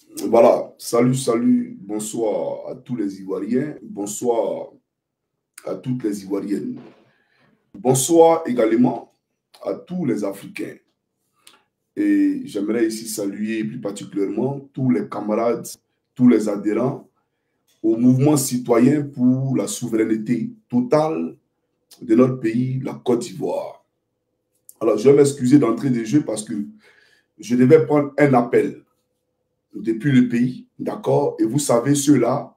Voilà, salut, salut, bonsoir à tous les Ivoiriens, bonsoir à toutes les Ivoiriennes, bonsoir également à tous les Africains. Et j'aimerais ici saluer plus particulièrement tous les camarades, tous les adhérents au mouvement citoyen pour la souveraineté totale de notre pays, la Côte d'Ivoire. Alors, je vais m'excuser d'entrer des jeux parce que je devais prendre un appel depuis le pays, d'accord? Et vous savez, ceux-là,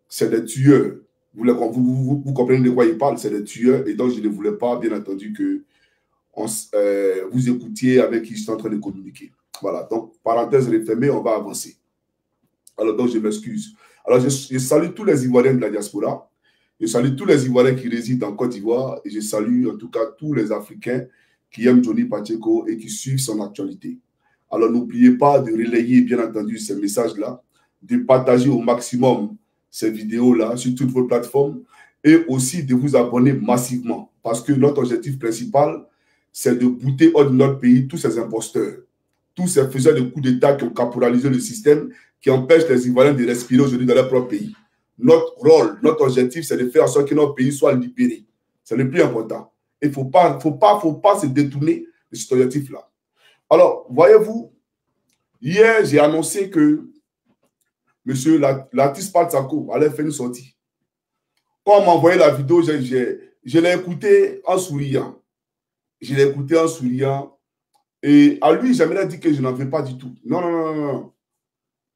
c'est des tueurs. Vous comprenez de quoi ils parlent, c'est des tueurs. Et donc, je ne voulais pas, bien entendu, que vous écoutiez avec qui je suis en train de communiquer. Voilà, donc, parenthèse refermée, on va avancer. Alors, donc, je m'excuse. Alors, je salue tous les Ivoiriens de la diaspora. Je salue tous les Ivoiriens qui résident en Côte d'Ivoire. Et je salue, en tout cas, tous les Africains qui aiment Johnny Pacheco et qui suivent son actualité. Alors, n'oubliez pas de relayer, bien entendu, ces messages-là, de partager au maximum ces vidéos-là sur toutes vos plateformes et aussi de vous abonner massivement parce que notre objectif principal, c'est de bouter hors de notre pays tous ces imposteurs, tous ces faiseurs de coups d'État qui ont caporalisé le système, qui empêchent les Ivoiriens de respirer aujourd'hui dans leur propre pays. Notre rôle, notre objectif, c'est de faire en sorte que notre pays soit libéré. C'est le plus important. Il ne faut pas se détourner de cet objectif-là. Alors, voyez-vous, hier, j'ai annoncé que M. l'artiste Patsako allait faire une sortie. Quand on m'a envoyé la vidéo, je l'ai écouté en souriant. Je l'ai écouté en souriant. Et à lui, j'aimerais dire que je n'en veux pas du tout. Non, non, non, non.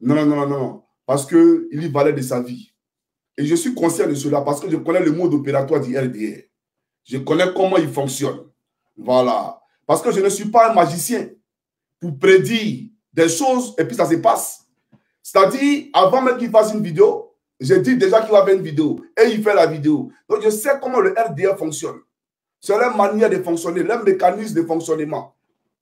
Non, non, non, non, non. Parce qu'il y valait de sa vie. Et je suis conscient de cela parce que je connais le mode opératoire du RDR. Je connais comment il fonctionne. Voilà. Parce que je ne suis pas un magicien pour prédire des choses et puis ça se passe. C'est-à-dire, avant même qu'il fasse une vidéo, j'ai dit déjà qu'il va faire une vidéo et il fait la vidéo. Donc, je sais comment le RDR fonctionne. C'est leur manière de fonctionner, leur mécanisme de fonctionnement.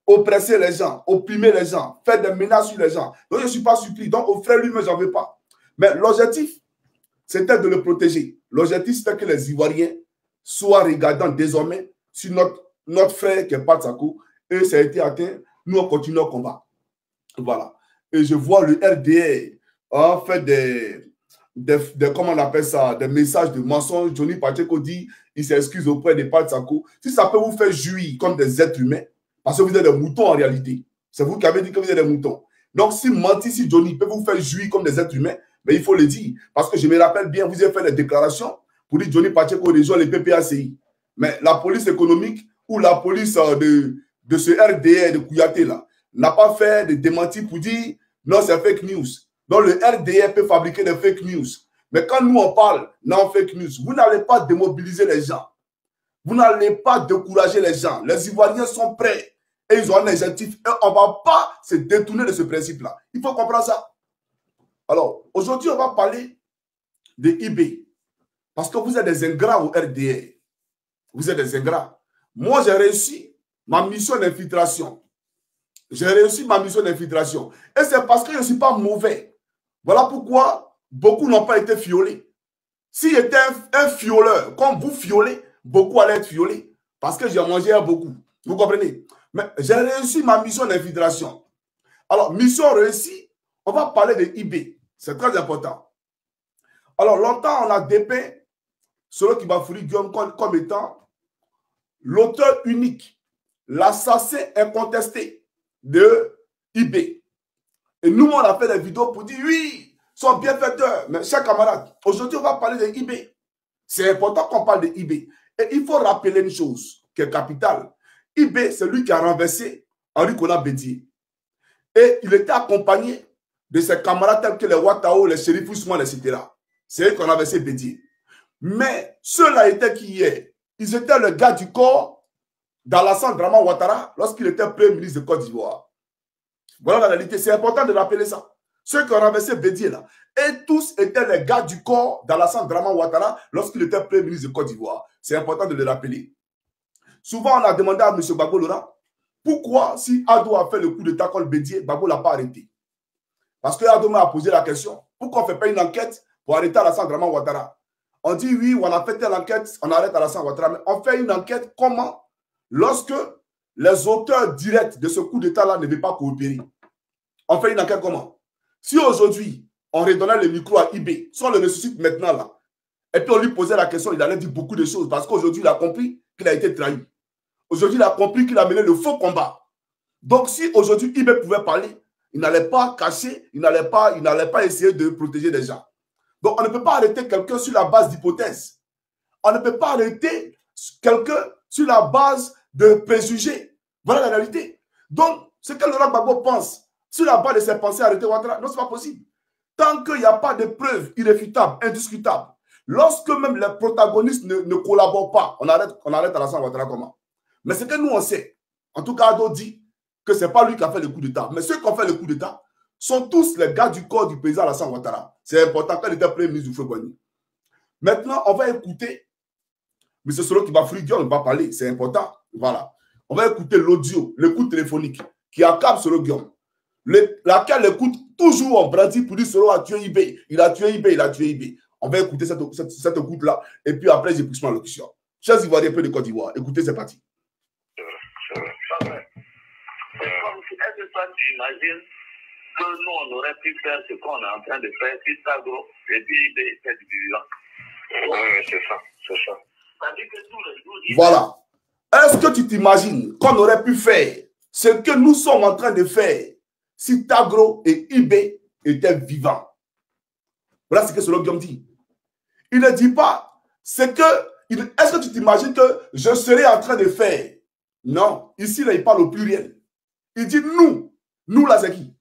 Oppresser les gens, opprimer les gens, faire des menaces sur les gens. Donc, je ne suis pas surpris. Donc, au frère lui-même, je n'en veux pas. Mais l'objectif, c'était de le protéger. L'objectif, c'était que les Ivoiriens soient regardants désormais sur notre frère qui est Patsako. Et ça a été atteint. Nous, on continue au combat. Voilà. Et je vois le RDR fait comment on appelle ça, des messages de mensonges. Johnny Pacheco dit, il s'excuse auprès des Patsako. Si ça peut vous faire jouir comme des êtres humains, parce que vous êtes des moutons en réalité. C'est vous qui avez dit que vous êtes des moutons. Donc, si mentir, si Johnny peut vous faire jouir comme des êtres humains, mais il faut le dire. Parce que je me rappelle bien, vous avez fait des déclarations pour dire Johnny Pacheco rejoint les PPACI. Mais la police économique ou la police de ce RDR de Kouyaté là n'a pas fait de démenti pour dire non, c'est fake news. Donc le RDR peut fabriquer des fake news. Mais quand nous on parle non fake news, vous n'allez pas démobiliser les gens. Vous n'allez pas décourager les gens. Les Ivoiriens sont prêts et ils ont un objectif. Et on ne va pas se détourner de ce principe-là. Il faut comprendre ça. Alors, aujourd'hui, on va parler de IB. Parce que vous êtes des ingrats au RDR. Vous êtes des ingrats. Moi, j'ai réussi ma mission d'infiltration. J'ai réussi ma mission d'infiltration. Et c'est parce que je ne suis pas mauvais. Voilà pourquoi beaucoup n'ont pas été fiolés. S'il était un fioleur, comme vous fiolez, beaucoup allaient être fiolés. Parce que j'ai mangé beaucoup. Vous comprenez? Mais j'ai réussi ma mission d'infiltration. Alors, mission réussie, on va parler de IB. C'est très important. Alors, longtemps, on a dépeint celui qui va fournir Guillaume comme étant l'auteur unique, l'assassin incontesté de IB. Et nous, on a fait des vidéos pour dire oui, sont bienfaiteurs. Mais chers camarades, aujourd'hui, on va parler de IB. C'est important qu'on parle de IB. Et il faut rappeler une chose qui est capitale. IB, c'est lui qui a renversé Henri Konan Bédié. Et il était accompagné de ses camarades tels que les Ouattao, les shérifs Ousmane, etc. C'est eux qui ont renversé Bédié. Mais ceux-là étaient qui hier? Ils étaient le gars du corps d'Alassane Draman Ouattara lorsqu'il était premier ministre de Côte d'Ivoire. Voilà la réalité. C'est important de rappeler ça. Ceux qui ont renversé Bédié là. Et tous étaient les gars du corps d'Alassane Draman Ouattara lorsqu'il était premier ministre de Côte d'Ivoire. C'est important de le rappeler. Souvent, on a demandé à M. Gbagbo Laurent pourquoi, si Ado a fait le coup d'état contre Bédié, Gbagbo ne l'a pas arrêté. Parce que Ado m'a posé la question pourquoi on ne fait pas une enquête pour arrêter Alassane Draman Ouattara? On dit oui, on a fait telle enquête, on arrête Alassane Ouattara. Mais on fait une enquête comment? Lorsque les auteurs directs de ce coup d'état-là ne veulent pas coopérer. On fait une enquête comment? Si aujourd'hui, on redonnait le micro à IB, si on le ressuscite maintenant là, et puis on lui posait la question, il allait dire beaucoup de choses parce qu'aujourd'hui, il a compris qu'il a été trahi. Aujourd'hui, il a compris qu'il a mené le faux combat. Donc, si aujourd'hui IB pouvait parler, il n'allait pas cacher, il n'allait pas essayer de protéger les gens. Donc, on ne peut pas arrêter quelqu'un sur la base d'hypothèses. On ne peut pas arrêter quelqu'un sur la base de préjugés. Voilà la réalité. Donc, ce que Laurent Gbagbo pense, sur la base de ses pensées, arrêter Ouattara, non, ce n'est pas possible. Tant qu'il n'y a pas de preuves irréfutables, indiscutables, lorsque même les protagonistes ne collaborent pas, on arrête Alassane Ouattara comment? Mais ce que nous, on sait, en tout cas, Ado dit que ce n'est pas lui qui a fait le coup d'État. Mais ceux qui ont fait le coup d'État sont tous les gars du corps du président Alassane Ouattara. C'est important quand il était premier ministre du Fouet-Boigny. Maintenant, on va écouter M. Soro qui va fruiguer, on va parler, c'est important. Voilà. On va écouter l'audio, l'écoute téléphonique qui accable Soro Guillaume, laquelle écoute toujours en brandit pour dire Soro a tué IB, il a tué IB, il a tué IB. On va écouter cette écoute-là et puis après, j'ai plus ma locution. Chers Ivoiriens, peu de Côte d'Ivoire, écoutez, c'est parti. C'est vrai. Est-ce que toi, tu imagines que nous, on aurait pu faire ce qu'on est en train de faire, si Sagro et puis IB était divisant? Oui, c'est ça, c'est ça. Voilà. Est-ce que tu t'imagines qu'on aurait pu faire ce que nous sommes en train de faire si Tagro et IB étaient vivants? Voilà ce que Soro Guillaume dit. Il ne dit pas est-ce que tu t'imagines que je serais en train de faire? Non. Ici, là, il parle au pluriel. Il dit nous. Nous, là, c'est qui?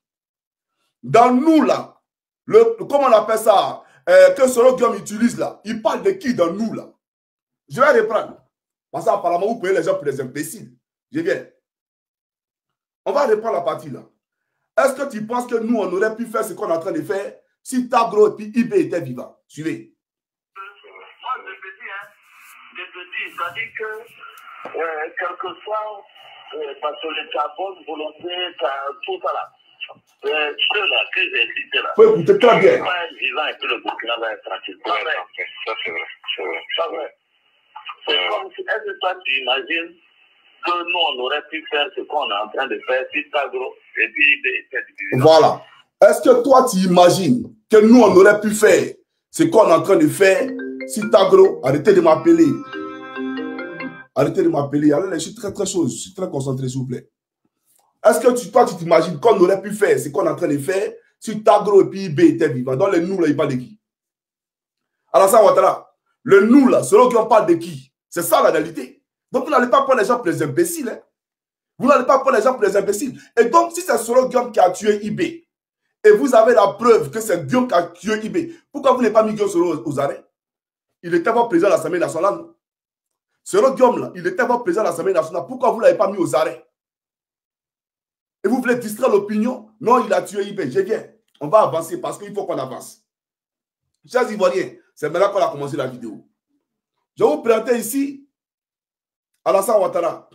Dans nous, là, comment on appelle ça? Que Soro Guillaume utilise là. Il parle de qui dans nous, là? Je vais reprendre. Parce qu'apparemment, vous prenez les gens pour des imbéciles. Je viens. On va reprendre la partie là. Est-ce que tu penses que nous, on aurait pu faire ce qu'on est en train de faire si Tagro et puis IB étaient vivants? Suivez. Moi, je te dis, c'est-à-dire que, quel que soit, parce que les bonne volonté, tout ça là, ceux-là que j'ai cités là, faut écouter très bien. Pas être vivant et puis le Burkina va être tranquille. Ça, c'est vrai. C'est vrai. C'est comme si, est-ce que toi, tu imagines que nous, on aurait pu faire ce qu'on est en train de faire si Tagro et puis IB étaient divisés? Voilà. Est-ce que toi, tu imagines que nous, on aurait pu faire ce qu'on est en train de faire si Tagro, arrêtez de m'appeler. Arrêtez de m'appeler. Allez, je suis très chaud. Je suis très concentré, s'il vous plaît. Est-ce que toi, tu t'imagines qu'on aurait pu faire ce qu'on est en train de faire si Tagro et puis IB étaient vivants? Dans les nous, là, il parle de qui? Alassane Ouattara, le nous, là, selon qui on parle de qui? C'est ça, la réalité. Donc, vous n'allez pas prendre les gens pour les imbéciles. Hein? Vous n'allez pas prendre les gens pour les imbéciles. Et donc, si c'est Soro Guillaume qui a tué IB, et vous avez la preuve que c'est Guillaume qui a tué IB, pourquoi vous n'avez pas mis Guillaume Soro aux arrêts? Il était votre président de l'Assemblée nationale. Soro Guillaume, là, il était votre président de l'Assemblée nationale. Pourquoi vous ne l'avez pas mis aux arrêts? Et vous voulez distraire l'opinion? Non, il a tué IB. Je viens. On va avancer parce qu'il faut qu'on avance. Chers Ivoiriens, c'est maintenant qu'on a commencé la vidéo. Je vais vous présenter ici Alassane Ouattara.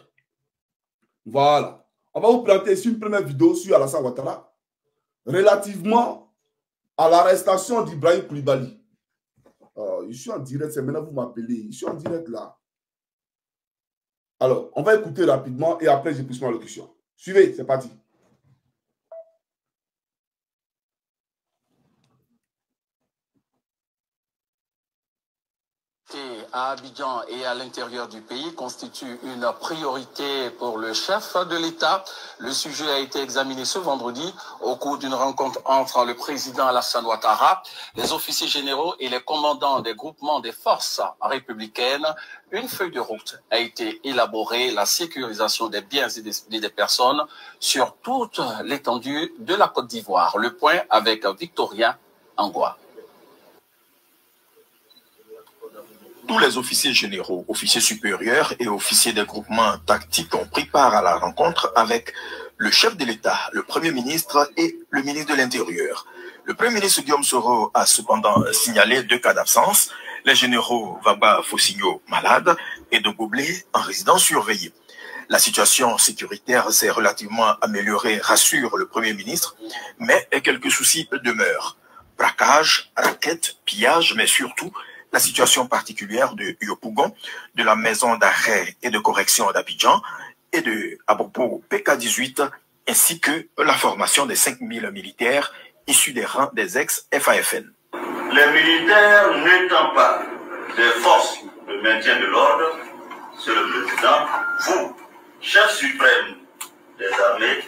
Voilà. On va vous présenter ici une première vidéo sur Alassane Ouattara relativement à l'arrestation d'Ibrahim Koulibaly. Je suis en direct, c'est maintenant que vous m'appelez. Je suis en direct là. Alors, on va écouter rapidement et après, j'ai plus ma locution. Suivez, c'est parti. À Abidjan et à l'intérieur du pays constitue une priorité pour le chef de l'État. Le sujet a été examiné ce vendredi au cours d'une rencontre entre le président Alassane Ouattara, les officiers généraux et les commandants des groupements des forces républicaines. Une feuille de route a été élaborée, la sécurisation des biens et des personnes sur toute l'étendue de la Côte d'Ivoire. Le point avec Victorien Angoua. Tous les officiers généraux, officiers supérieurs et officiers des groupements tactiques ont pris part à la rencontre avec le chef de l'État, le Premier ministre et le ministre de l'Intérieur. Le Premier ministre Guillaume Soro a cependant signalé 2 cas d'absence, les généraux Vagba Fossigno malades et de Goblé en résidence surveillée. La situation sécuritaire s'est relativement améliorée, rassure le Premier ministre, mais quelques soucis demeurent. Braquage, raquettes, pillage, mais surtout la situation particulière de Yopougon, de la maison d'arrêt et de correction d'Abidjan et de Abobo PK18, ainsi que la formation des 5000 militaires issus des rangs des ex-FAFN. Les militaires n'étant pas des forces de maintien de l'ordre, c'est le président, vous, chef suprême des armées,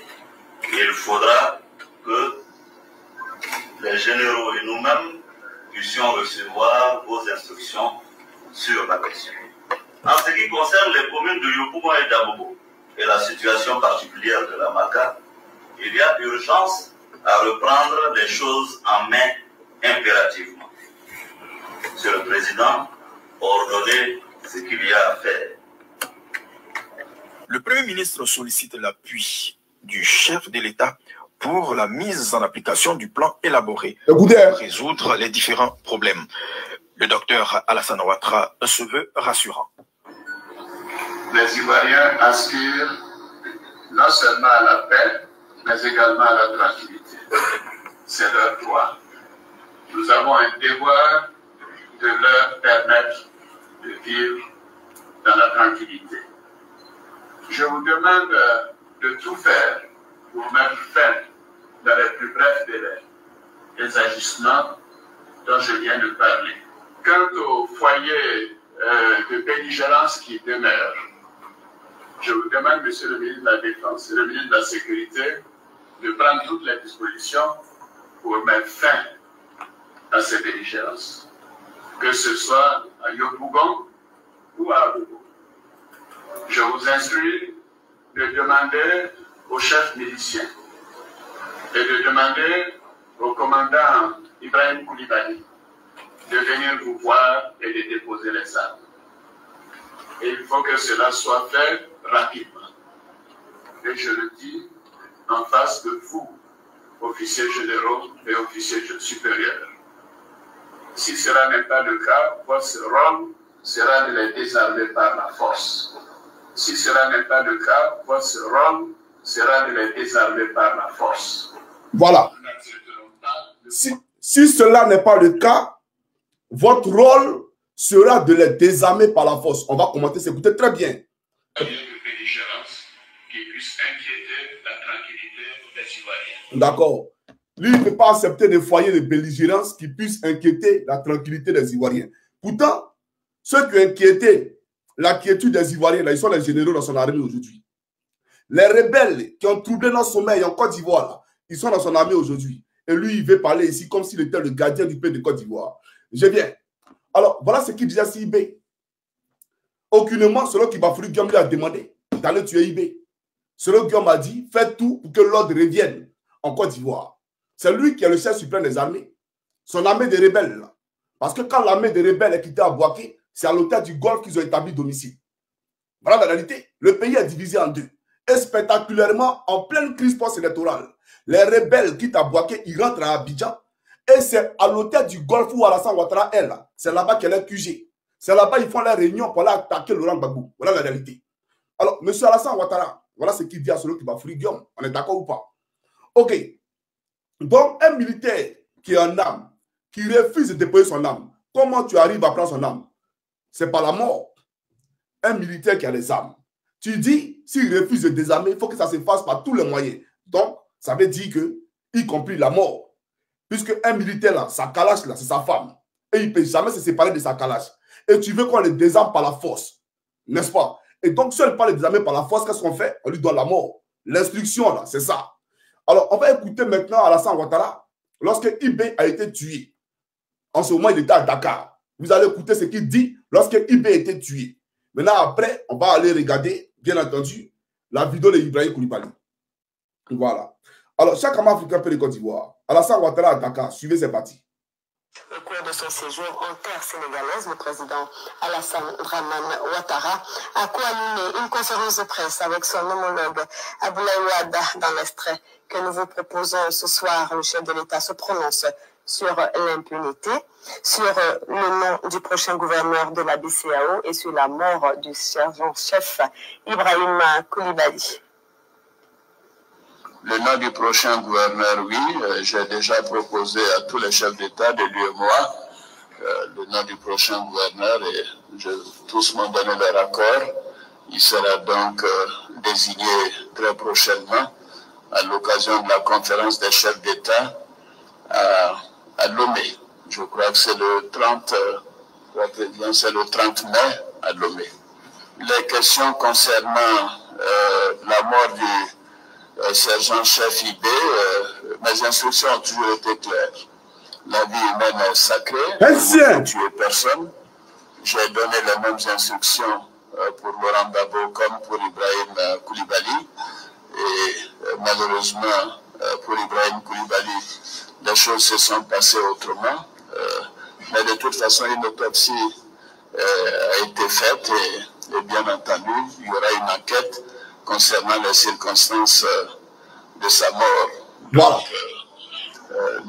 il faudra que les généraux et nous-mêmes puissions recevoir vos instructions sur la question. En ce qui concerne les communes de Yopougon et d'Abobo et la situation particulière de la Maka, il y a urgence à reprendre les choses en main impérativement. Monsieur le Président, ordonnez ce qu'il y a à faire. Le Premier ministre sollicite l'appui du chef de l'État pour la mise en application du plan élaboré pour résoudre les différents problèmes. Le docteur Alassane Ouattara se veut rassurant. Les Ivoiriens aspirent non seulement à la paix, mais également à la tranquillité. C'est leur droit. Nous avons un devoir de leur permettre de vivre dans la tranquillité. Je vous demande de tout faire pour mettre fin dans les plus brefs délais les agissements dont je viens de parler. Quant au foyer de belligérance qui demeure, je vous demande, Monsieur le ministre de la Défense et le ministre de la Sécurité, de prendre toutes les dispositions pour mettre fin à ces belligérances, que ce soit à Yopougon ou à Abobo. Je vous instruis de demander au chef milicien et de demander au commandant Ibrahim Koulibaly de venir vous voir et de déposer les armes. Et il faut que cela soit fait rapidement. Et je le dis en face de vous, officiers généraux et officiers supérieurs. Si cela n'est pas le cas, votre rôle sera de les désarmer par la force. Si cela n'est pas le cas, votre rôle sera de les désarmer par la force. Voilà. Si cela n'est pas le cas, votre rôle sera de les désarmer par la force. On va commenter, c'est écoutez très bien. D'accord. Lui, il ne peut pas accepter des foyers de belligérance qui puissent inquiéter la tranquillité des Ivoiriens. Pourtant, ceux qui ont inquiété la quiétude des Ivoiriens, là, ils sont les généraux dans son armée aujourd'hui. Les rebelles qui ont troublé notre sommeil en Côte d'Ivoire, ils sont dans son armée aujourd'hui. Et lui, il veut parler ici comme s'il était le gardien du pays de Côte d'Ivoire. Je viens. Alors, voilà ce qu'il disait à Ibé. Aucunement, selon Kibafoury Guillaume lui a demandé d'aller tuer Ibé. Selon Guillaume a dit, faites tout pour que l'ordre revienne en Côte d'Ivoire. C'est lui qui est le chef suprême des armées. Son armée des rebelles. Là. Parce que quand l'armée des rebelles est quittée à Bouaké, c'est à l'hôtel du Golfe qu'ils ont établi domicile. Voilà la réalité. Le pays est divisé en deux. Et spectaculairement, en pleine crise post-électorale, les rebelles quittent à Bouaké, ils rentrent à Abidjan. Et c'est à l'hôtel du Golfe où Alassane Ouattara est là. C'est là-bas qu'elle est QG. C'est là-bas qu'ils font la réunion pour aller attaquer Laurent Gbagbo. Voilà la réalité. Alors, M. Alassane Ouattara, voilà ce qu'il dit à celui qui va fouiller Guillaume. On est d'accord ou pas? Ok. Donc, un militaire qui est en âme, qui refuse de déployer son âme, comment tu arrives à prendre son âme? C'est pas la mort. Un militaire qui a les armes. Tu dis, s'il refuse de désarmer, il faut que ça se fasse par tous les moyens. Donc, ça veut dire que, y compris la mort. Puisque un militaire, là, sa calache, là, c'est sa femme. Et il ne peut jamais se séparer de sa calache. Et tu veux qu'on le désarme par la force. N'est-ce pas? Et donc, si on ne peut pas le désarmer par la force, qu'est-ce qu'on fait? On lui donne la mort. L'instruction, là, c'est ça. Alors, on va écouter maintenant Alassane Ouattara. Lorsque Ibé a été tué, en ce moment, il était à Dakar. Vous allez écouter ce qu'il dit lorsque Ibé a été tué. Maintenant, après, on va aller regarder, bien entendu, la vidéo de Ibrahim Koulibaly. Voilà. Alors, chaque homme africain peut de Côte d'Ivoire. Alassane Ouattara à Dakar, suivez ces parties. Au cours de son séjour en terre sénégalaise, le président Alassane Dramane Ouattara a co-animé une conférence de presse avec son homologue Abdoulaye Wade dans l'extrait que nous vous proposons ce soir. Le chef de l'État se prononce sur l'impunité, sur le nom du prochain gouverneur de la BCEAO et sur la mort du sergent-chef Ibrahim Koulibaly. Le nom du prochain gouverneur, oui, j'ai déjà proposé à tous les chefs d'État de l'UEMOA le nom du prochain gouverneur et tous m'ont donné leur accord. Il sera donc désigné très prochainement à l'occasion de la conférence des chefs d'État à Lomé. Je crois que c'est le 30, c'est le 30 mai à Lomé. Les questions concernant la mort du sergent-chef IB, mes instructions ont toujours été claires. La vie humaine est sacrée, il ne faut tuer personne. J'ai donné les mêmes instructions pour Laurent Gbagbo comme pour Ibrahim Koulibaly. Et malheureusement, pour Ibrahim Koulibaly, les choses se sont passées autrement. Mais de toute façon, une autopsie a été faite et bien entendu, il y aura une enquête concernant les circonstances de sa mort. Voilà. Donc,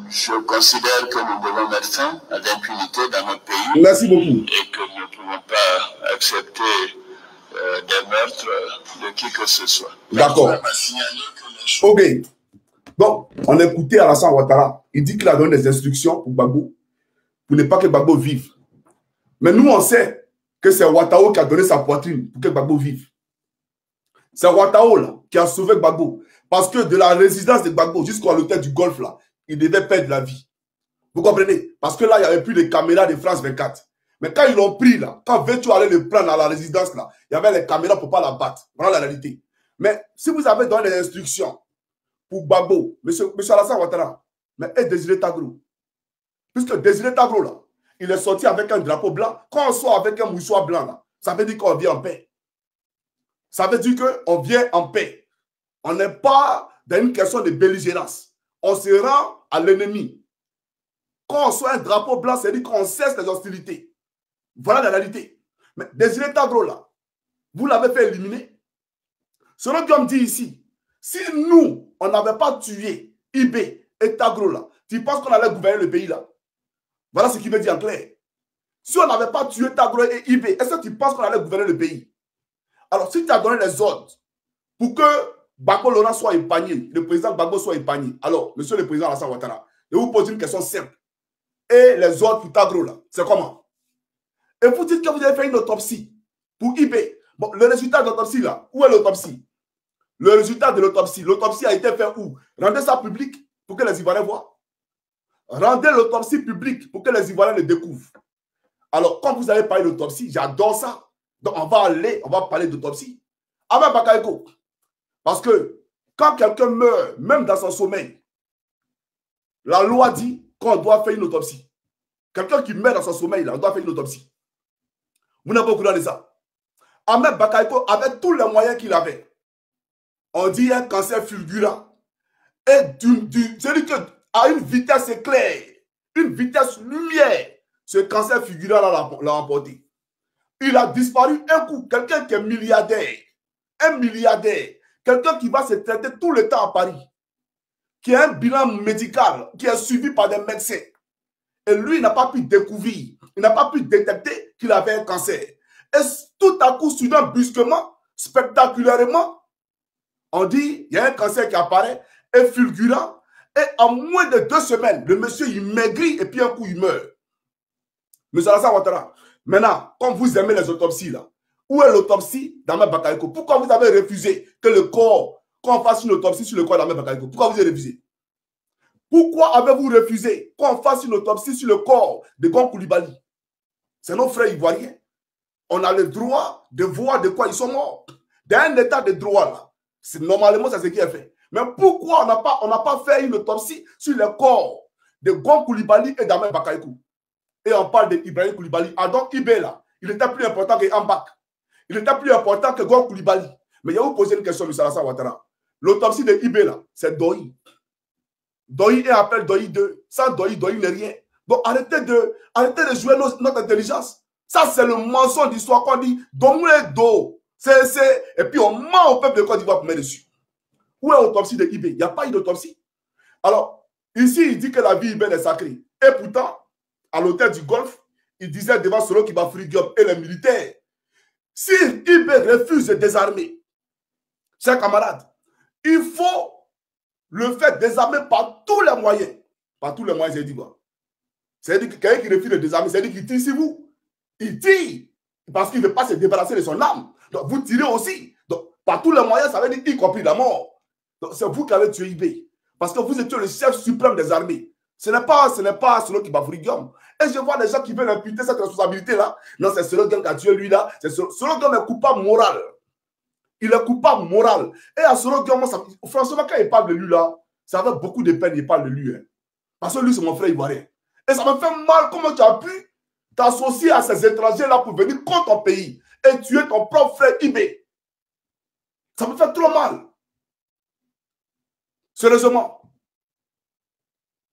je considère que nous devons mettre fin à l'impunité dans notre pays. Merci beaucoup. Et que nous ne pouvons pas accepter des meurtres de qui que ce soit. D'accord. Ok. Donc, on a écouté Alassane Ouattara. Il dit qu'il a donné des instructions pour Gbagbo, pour ne pas que Gbagbo vive. Mais nous, on sait que c'est Ouattara qui a donné sa poitrine pour que Gbagbo vive. C'est Ouattara qui a sauvé Gbagbo. Parce que de la résidence de Gbagbo jusqu'à l'hôtel du Golfe, là, il devait perdre la vie. Vous comprenez? Parce que là, il n'y avait plus les caméras de France 24. Mais quand ils l'ont pris, là, quand Vertu allait le prendre à la résidence, là, il y avait les caméras pour ne pas la battre. Voilà la réalité. Mais si vous avez donné des instructions pour Gbagbo, monsieur Alassane Ouattara, mais est Désiré Tagro. Puisque Désiré Tagro, là, il est sorti avec un drapeau blanc. Quand on sort avec un mouchoir blanc, là, ça veut dire qu'on vient en paix. Ça veut dire qu'on vient en paix. On n'est pas dans une question de belligérance. On se rend à l'ennemi. Quand on soit un drapeau blanc, c'est dire qu'on cesse les hostilités. Voilà la réalité. Mais Désiré Tagro, là, vous l'avez fait éliminer. Selon Guillaume dit ici, si nous, on n'avait pas tué IB et Tagro, là, tu penses qu'on allait gouverner le pays, là? Voilà ce qu'il veut dire en clair. Si on n'avait pas tué Tagro et IB, est-ce que tu penses qu'on allait gouverner le pays? Alors, si tu as donné les ordres pour que Gbagbo Laurent soit épargné, le président Gbagbo soit épargné, alors, monsieur le président Alassane Ouattara, je vous pose une question simple. Et les ordres pour Tagro, là, c'est comment? Et vous dites que vous avez fait une autopsie pour IB. Bon, le résultat de l'autopsie, là, où est l'autopsie? Le résultat de l'autopsie, l'autopsie a été faite où? Rendez ça public pour que les Ivoiriens voient. Rendez l'autopsie publique pour que les Ivoiriens le découvrent. Alors, quand vous avez parlé d'autopsie, j'adore ça. Donc, on va parler d'autopsie. Ahmed Bakayoko. Parce que quand quelqu'un meurt, même dans son sommeil, la loi dit qu'on doit faire une autopsie. Quelqu'un qui meurt dans son sommeil, là, on doit faire une autopsie. Vous n'avez pas au courant de ça. Ahmed Bakayoko avait tous les moyens qu'il avait. On dit un cancer fulgurant. Et c'est-à-dire qu'à une vitesse éclair, une vitesse lumière, ce cancer fulgurant l'a emporté. Il a disparu un coup. Quelqu'un qui est milliardaire, un milliardaire, quelqu'un qui va se traiter tout le temps à Paris, qui a un bilan médical, qui est suivi par des médecins. Et lui, il n'a pas pu découvrir, il n'a pas pu détecter qu'il avait un cancer. Et tout à coup, soudain, brusquement, spectaculairement, on dit, il y a un cancer qui apparaît, et fulgurant, et en moins de 2 semaines, le monsieur, il maigrit, et puis un coup, il meurt. Monsieur Alassane Ouattara, maintenant, comme vous aimez les autopsies, là, où est l'autopsie d'Ahmed Bakayoko? Pourquoi vous avez refusé que le corps, qu'on fasse une autopsie sur le corps d'Ahmed Bakayoko? Pourquoi vous avez refusé? Pourquoi avez-vous refusé qu'on fasse une autopsie sur le corps de Gon Koulibaly? C'est nos frères ivoiriens. On a le droit de voir de quoi ils sont morts. Dans un état de droit, là, normalement, c'est ce qui est fait. Mais pourquoi on n'a pas fait une autopsie sur le corps de Gon Koulibaly et d'Ahmed Bakayoko? Et on parle d'Ibrahim Koulibaly. Ah donc, Ibé, là, il était plus important que Ambak. Il était plus important que Gon Koulibaly. Mais il y a vous poser une question, M. Alassane Ouattara. L'autopsie de Ibé, là, c'est Doyi. Doyi et appelle Doyi 2. Sans Doyi, Doyi n'est rien. Donc, arrêtez de jouer notre intelligence. Ça, c'est le mensonge d'histoire qu'on dit. Donne-nous dos. Et puis, on ment au peuple de Côte d'Ivoire pour mettre dessus. Où est l'autopsie de Ibé? Il n'y a pas eu d'autopsie. Alors, ici, il dit que la vie Ibé est sacrée. Et pourtant, à l'hôtel du Golfe, il disait devant Solo Kibafrigium et les militaires, si Ibé refuse de désarmer, chers camarades, il faut le faire désarmer par tous les moyens. Par tous les moyens, c'est dit quoi? C'est-à-dire que quelqu'un qui refuse de désarmer, c'est-à-dire qu'il tire sur vous. Il tire parce qu'il ne veut pas se débarrasser de son âme. Donc vous tirez aussi. Donc par tous les moyens, ça veut dire y compris la mort. Donc c'est vous qui avez tué Ibé. Parce que vous étiez le chef suprême des armées. Ce n'est pas Solo qui bafoue Guillaume. Et je vois des gens qui veulent imputer cette responsabilité-là. Non, c'est Solo Guillaume qui a tué lui là. Solo Guillaume est coupable moral. Il est coupable moral. Et à Solo Guillaume, François, quand il parle de lui là, ça fait beaucoup de peine, il parle de lui. Hein. Parce que lui, c'est mon frère ivoirien. Et ça me fait mal comment tu as pu t'associer à ces étrangers-là pour venir contre ton pays et tuer ton propre frère Ibé. Ça me fait trop mal. Sérieusement.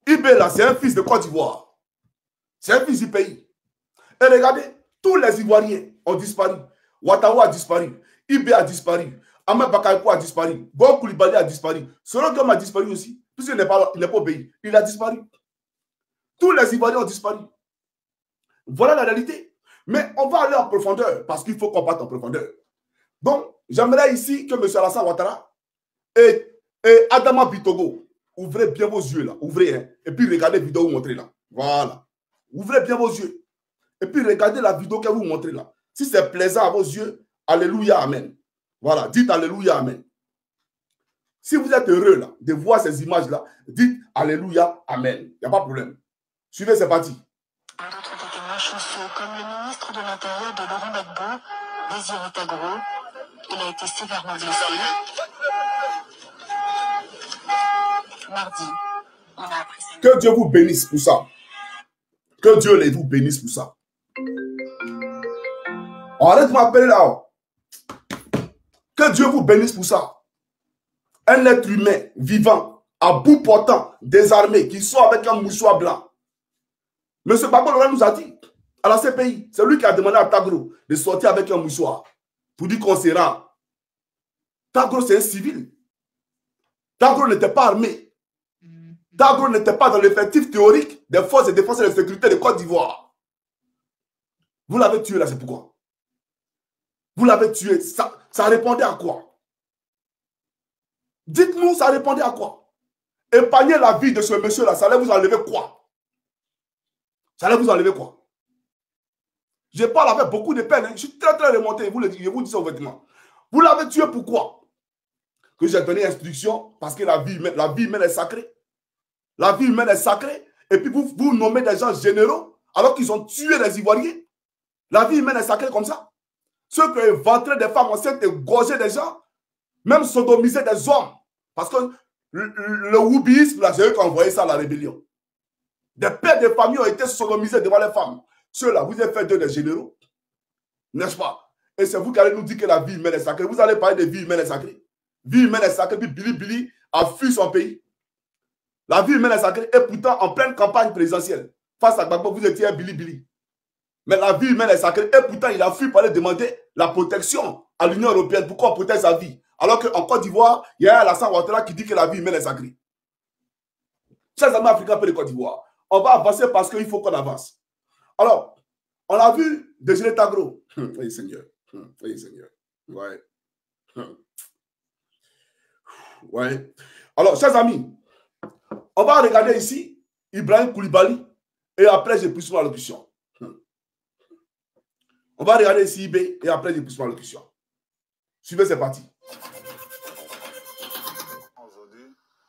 Ibé, là, c'est un fils de Côte d'Ivoire. C'est un fils du pays. Et regardez, tous les Ivoiriens ont disparu. Ouattara a disparu. Ibé a disparu. Ahmed Bakayoko a disparu. Bon Koulibaly a disparu. Solo Guillaume a disparu aussi. Puisqu'il n'est pas au pays. Il a disparu. Tous les Ivoiriens ont disparu. Voilà la réalité. Mais on va aller en profondeur parce qu'il faut qu'on parte en profondeur. Donc, j'aimerais ici que M. Alassane Ouattara et Adama Bitogo, ouvrez bien vos yeux là. Ouvrez, hein, et puis regardez la vidéo que vous montrez là. Voilà. Ouvrez bien vos yeux. Et puis regardez la vidéo que vous montrez là. Si c'est plaisant à vos yeux, alléluia, amen. Voilà, dites alléluia, amen. Si vous êtes heureux là, de voir ces images-là, dites alléluia, amen. Il n'y a pas de problème. Suivez, c'est parti. D'autres témoins chanceux, comme le ministre de l'Intérieur de Laurent Gbagbo, Désiré Tagro. Il a été sévèrement blessé. Mardi, on a appris ça. Que Dieu vous bénisse pour ça. Que Dieu les vous bénisse pour ça. On arrête de m'appeler là. Que Dieu vous bénisse pour ça. Un être humain vivant, à bout portant, désarmé, qui sort avec un mouchoir blanc. M. Gbagbo nous a dit, à la CPI, c'est lui qui a demandé à Tagro de sortir avec un mouchoir pour dire qu'on se rend. Tagro, c'est un civil. Tagro n'était pas armé. Tagro n'était pas dans l'effectif théorique des forces de défense et de sécurité de Côte d'Ivoire. Vous l'avez tué là, c'est pourquoi? Vous l'avez tué. Ça répondait à quoi? Dites-nous, ça répondait à quoi? Épargner la vie de ce monsieur-là, ça allait vous enlever quoi? Ça allait vous enlever quoi? Je parle avec beaucoup de peine. Hein. Je suis très remonté. Je vous dis ça ouvertement. Vous l'avez tué pourquoi? Que j'ai donné instruction parce que la vie humaine est sacrée. La vie humaine est sacrée. Et puis vous nommez des gens généraux alors qu'ils ont tué les Ivoiriens. La vie humaine est sacrée comme ça. Ceux qui ont éventré des femmes enceintes et gorgé des gens, même sodomisé des hommes. Parce que le woubiisme, là, c'est eux qui ont envoyé ça à la rébellion. Des pères de famille ont été sodomisés devant les femmes. Ceux-là, vous avez fait d'eux des généraux. N'est-ce pas? Et c'est vous qui allez nous dire que la vie humaine est sacrée. Vous allez parler de vie humaine est sacrée. Vie humaine est sacrée, puis Billy a fui son pays. La vie humaine est sacrée. Et pourtant, en pleine campagne présidentielle, face à Gbagbo, vous étiez un Billy. Mais la vie humaine est sacrée. Et pourtant, il a fui pour aller demander la protection à l'Union européenne. Pourquoi on protège sa vie? Alors qu'en Côte d'Ivoire, il y a Alassane Ouattara qui dit que la vie humaine est sacrée. Chers amis africains de Côte d'Ivoire, on va avancer parce qu'il faut qu'on avance. Alors, on a vu Désiré Tagro. Oui, Seigneur. Oui, Seigneur. Ouais. Ouais. Alors, chers amis, on va regarder ici Ibrahim Koulibaly et après, j'ai poussé l'allocution. On va regarder ici Ibé et après, j'ai poussé l'allocution. Suivez, c'est parti.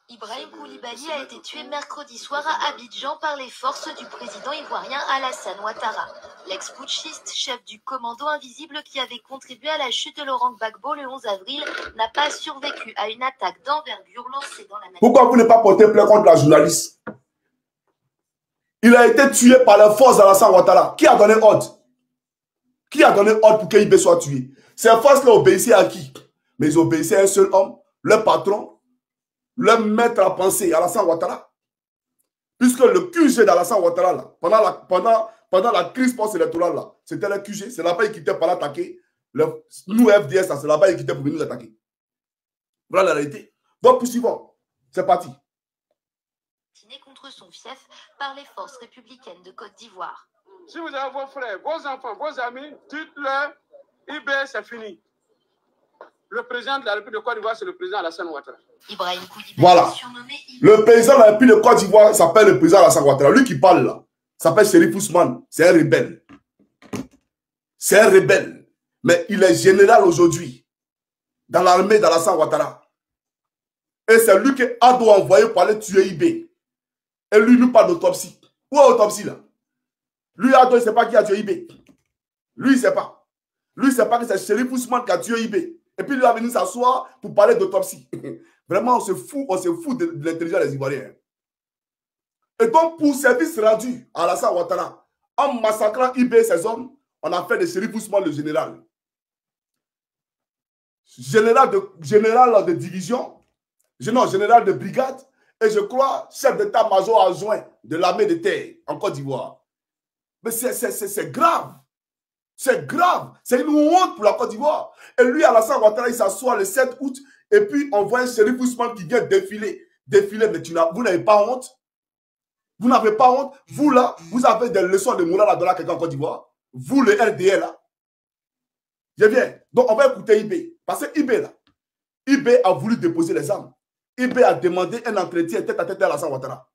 Ibrahim Koulibaly a été tué mercredi soir à Abidjan par les forces du président ivoirien Alassane Ouattara. L'ex-putschiste, chef du commando invisible qui avait contribué à la chute de Laurent Gbagbo le 11 avril, n'a pas survécu à une attaque d'envergure lancée dans la nature. Pourquoi vous ne pas porter plainte contre la journaliste? Il a été tué par les forces d'Alassane Ouattara. Qui a donné ordre? Qui a donné ordre pour qu'Ibé soit tué? Ces forces-là obéissaient à qui? Mais ils obéissaient à un seul homme, leur patron, leur maître à penser, Alassane Ouattara. Puisque le QG d'Alassane Ouattara, là, pendant la crise post-électorale, c'était le QG, c'est là-bas qu'ils quittait pour l'attaquer. Nous, FDS, c'est là-bas qu'ils quittait pour venir nous attaquer. Voilà la réalité. Donc, poursuivons. C'est parti. Contre son fief par les forces républicaines de Côte d'Ivoire. Si vous avez vos frères, vos enfants, vos amis, dites-leur, IB, c'est fini. Le président de la République de Côte d'Ivoire, c'est le président Alassane Ouattara. Ibrahim Koulibaly, voilà. surnommé Le président de la République de Côte d'Ivoire s'appelle le président Alassane Ouattara. Lui qui parle là, s'appelle Chérif Ousmane. C'est un rebelle. C'est un rebelle. Mais il est général aujourd'hui dans l'armée d'Alassane Ouattara. Et c'est lui qui a envoyé pour aller tuer IB. Et lui, nous parle d'autopsie. Où est l'autopsie là? Lui, il ne sait pas qui a tué IB. Lui, il ne sait pas. Lui, il ne sait pas que c'est Chérif Ousmane qui a tué IB. Et puis, lui a venu s'asseoir pour parler d'autopsie. Vraiment, on se fout de l'intelligence des Ivoiriens. Et donc, pour service rendu à Alassane Ouattara, en massacrant IB et ses hommes, on a fait de Chérif Ousmane le général. Général de division, général de brigade, et je crois chef d'état-major adjoint de l'armée de terre en Côte d'Ivoire. Mais c'est grave. C'est grave. C'est une honte pour la Côte d'Ivoire. Et lui, Alassane Ouattara, il s'assoit le 7 août, et puis on voit un Chérif Ousmane qui vient défiler. Mais vous n'avez pas honte? Vous n'avez pas honte? Vous, là, vous avez des leçons de moulin là, dans quelqu'un en Côte d'Ivoire? Vous, le RDL, là? Je viens. Donc, on va écouter IB. Parce que IB, là, IB a voulu déposer les armes. IB a demandé un entretien tête à tête à Alassane Ouattara.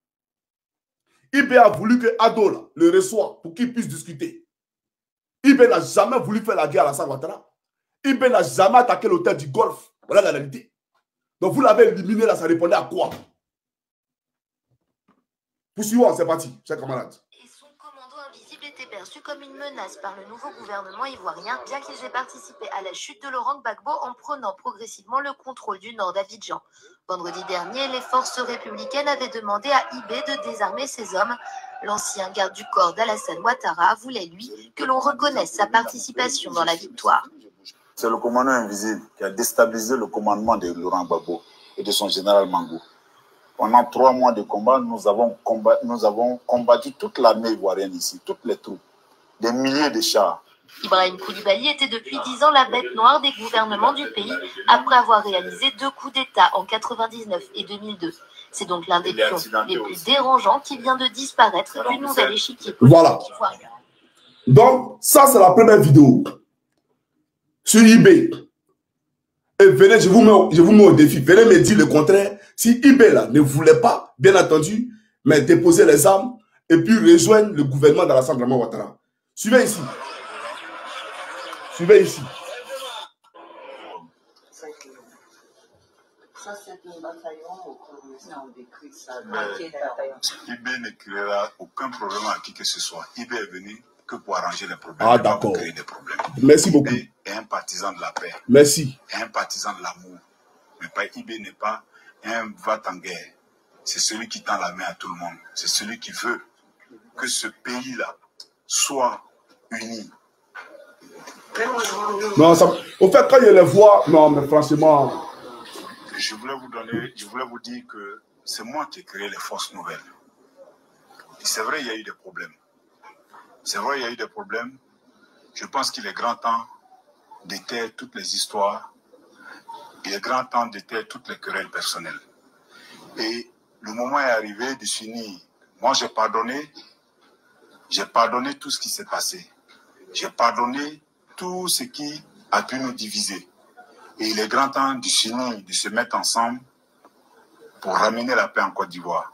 IB a voulu que Ado, là, le reçoive pour qu'il puisse discuter. IB n'a jamais voulu faire la guerre à Alassane Ouattara. IB n'a jamais attaqué l'hôtel du Golfe. Voilà la réalité. Donc, vous l'avez éliminé, là, ça répondait à quoi? Poursuivons, c'est parti, chers camarades. Et son commando invisible était perçu comme une menace par le nouveau gouvernement ivoirien, bien qu'ils aient participé à la chute de Laurent Gbagbo en prenant progressivement le contrôle du nord d'Abidjan. Vendredi dernier, les forces républicaines avaient demandé à IB de désarmer ses hommes. L'ancien garde du corps d'Alassane Ouattara voulait, lui, que l'on reconnaisse sa participation dans la victoire. C'est le commandant invisible qui a déstabilisé le commandement de Laurent Gbagbo et de son général Mangou. Pendant 3 mois de combat, nous avons combattu toute l'armée ivoirienne ici, toutes les troupes, des milliers de chars. Ibrahim Koulibaly était depuis 10 ans la bête noire des gouvernements du pays, après avoir réalisé 2 coups d'État en 1999 et 2002. C'est donc l'un des pions les plus dérangeants qui vient de disparaître du nouvel échiquier politique ivoirien. Donc, ça, c'est la première vidéo sur IB. Et venez, je vous mets au défi. Venez me dire le contraire. Si IB là, ne voulait pas, bien entendu, mais déposer les armes et puis rejoindre le gouvernement d'Alassane Ouattara. Suivez ici. Suivez ici. Ça, c'est un bataillon on décrit ça. IB ne créera aucun problème à qui que ce soit. IB est venu que pour arranger les problèmes. Ah, d'accord. Créer des problèmes. Merci beaucoup. IB est un partisan de la paix. Merci. Est un partisan de l'amour. Mais IB n'est pas un va-t-en-guerre. C'est celui qui tend la main à tout le monde. C'est celui qui veut que ce pays-là soit uni. Non, ça, au fait, quand je les vois, non, mais franchement... Je voulais vous dire que c'est moi qui ai créé les forces nouvelles. Et c'est vrai, il y a eu des problèmes. C'est vrai, il y a eu des problèmes. Je pense qu'il est grand temps d'éteindre toutes les histoires. Il est grand temps d'éteindre toutes les querelles personnelles. Et le moment est arrivé de s'unir. Moi, j'ai pardonné tout ce qui s'est passé. J'ai pardonné tout ce qui a pu nous diviser. Et il est grand temps de s'unir, de se mettre ensemble pour ramener la paix en Côte d'Ivoire.